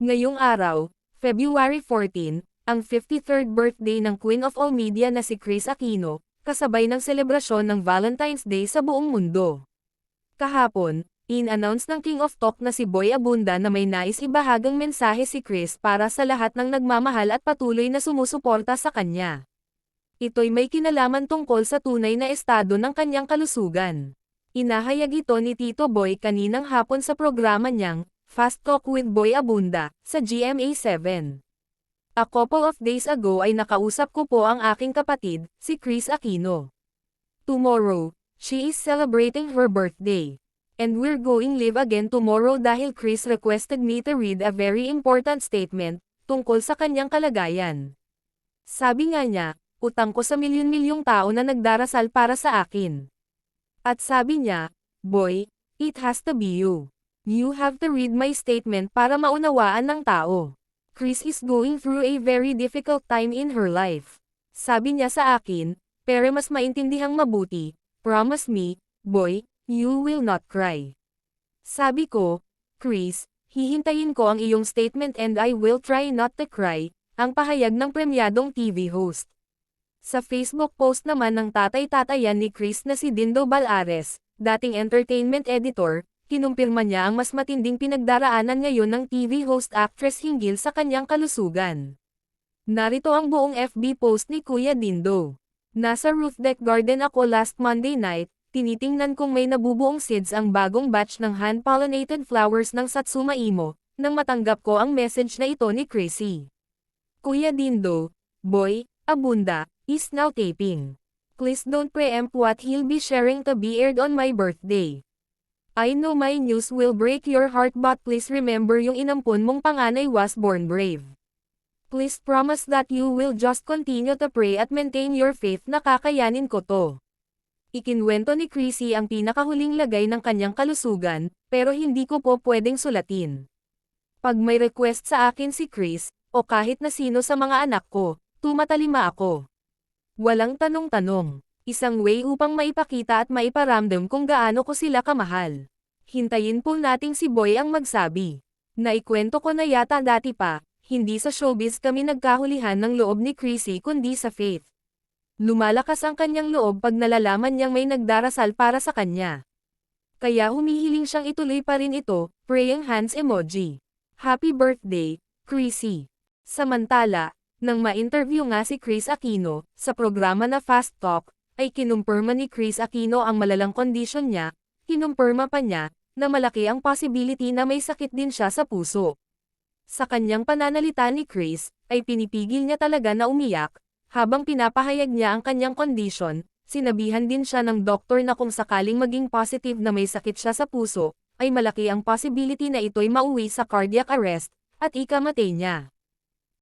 Ngayong araw, February 14, ang 53rd birthday ng Queen of All Media na si Kris Aquino, kasabay ng selebrasyon ng Valentine's Day sa buong mundo. Kahapon, in-announce ng King of Talk na si Boy Abunda na may nais ibahagang mensahe si Kris para sa lahat ng nagmamahal at patuloy na sumusuporta sa kanya. Ito'y may kinalaman tungkol sa tunay na estado ng kanyang kalusugan. Inahayag ito ni Tito Boy kaninang hapon sa programa niyang, Fast Talk with Boy Abunda, sa GMA7. A couple of days ago ay nakausap ko po ang aking kapatid, si Kris Aquino. Tomorrow, she is celebrating her birthday. And we're going live again tomorrow dahil Kris requested me to read a very important statement, tungkol sa kanyang kalagayan. Sabi nga niya, utang ko sa milyon-milyong tao na nagdarasal para sa akin. At sabi niya, Boy, it has to be you. You have to read my statement para maunawaan ng tao. Kris is going through a very difficult time in her life. Sabi niya sa akin, pero mas maintindihang mabuti, promise me, boy, you will not cry. Sabi ko, Kris, hihintayin ko ang iyong statement and I will try not to cry, ang pahayag ng premyadong TV host. Sa Facebook post naman ng tatay-tatayan ni Kris na si Dindo Balares, dating entertainment editor, kinumpirma niya ang mas matinding pinagdaraanan ngayon ng TV host actress hinggil sa kanyang kalusugan. Narito ang buong FB post ni Kuya Dindo. Nasa roof deck garden ako last Monday night, tinitingnan kung may nabubuong seeds ang bagong batch ng hand-pollinated flowers ng Satsuma Imo, nang matanggap ko ang message na ito ni Chrissy. Kuya Dindo, Boy Abunda, is now taping. Please don't preempt what he'll be sharing to be aired on my birthday. I know my news will break your heart but please remember yung inampun mong panganay was born brave. Please promise that you will just continue to pray at maintain your faith na kakayanin ko to. Ikinwento ni Chrissy ang pinakahuling lagay ng kanyang kalusugan, pero hindi ko po pwedeng sulatin. Pag may request sa akin si Kris, o kahit na sino sa mga anak ko, tumatalima ako. Walang tanong-tanong. Isang way upang maipakita at maiparamdam kung gaano ko sila kamahal. Hintayin po nating si Boy ang magsabi. Naikwento ko na yata dati pa, hindi sa showbiz kami nagkahulihan ng loob ni Chrissy kundi sa faith. Lumalakas ang kanyang loob pag nalalaman niyang may nagdarasal para sa kanya. Kaya humihiling siyang ituloy pa rin ito, praying hands emoji. Happy birthday, Chrissy. Samantala, nang ma-interview nga si Kris Aquino, sa programa na Fast Talk, ay kinumpirma ni Kris Aquino ang malalang kondisyon niya, kinumpirma pa niya, na malaki ang possibility na may sakit din siya sa puso. Sa kanyang pananalita ni Kris, ay pinipigil niya talaga na umiyak, habang pinapahayag niya ang kanyang kondisyon, sinabihan din siya ng doktor na kung sakaling maging positive na may sakit siya sa puso, ay malaki ang possibility na ito'y mauwi sa cardiac arrest, at ikamatay niya.